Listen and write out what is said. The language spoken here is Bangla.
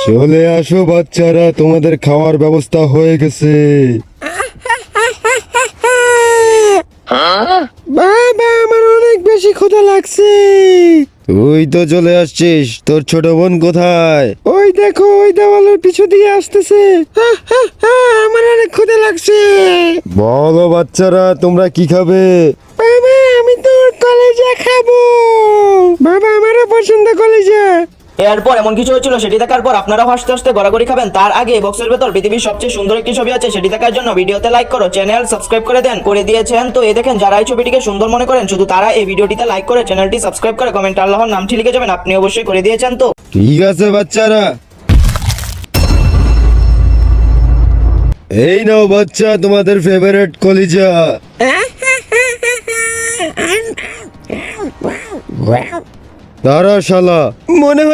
চলে আসো বাচ্চারা, তোমাদের খাওয়ার ব্যবস্থা হয়ে গেছে। বাবা আমার অনেক বেশি ক্ষুধা লাগছে। তুই তো চলে আসছিস, তোর ছোট বোন কোথায়? ওই দেখো ওই দেওয়ালের পিছু দিয়ে আসতেছে। আমার অনেক ক্ষুধা লাগছে। বলো বাচ্চারা, তোমরা কি খাবে? বাবা আমি তোর কলেজা খাবো। বাবা আমারও পছন্দ কলেজা। এরপর এমন কিছু হয়েছিল সেটি দেখার পর আপনারা হাসতে হাসতে গড়াগড়ি খাবেন। তার আগে বক্সের ভেতর পৃথিবীর সবচেয়ে সুন্দর একটি ছবি আছে, সেটি দেখার জন্য ভিডিওতে লাইক করো, চ্যানেল সাবস্ক্রাইব করে দেন। করে দিয়েছেন তো এই দেখেন, যারা এই ছবিটিকে সুন্দর মনে করেন শুধু তারা এই ভিডিওটিতে লাইক করে চ্যানেলটি সাবস্ক্রাইব করে কমেন্টে আল্লাহর নামটি লিখে যাবেন। আপনি অবশ্যই করে দিয়েছেন তো? ঠিক আছে বাচ্চারা, এই নাও বাচ্চা তোমাদের ফেভারিট কলিজা। তারা শালা মনে হয়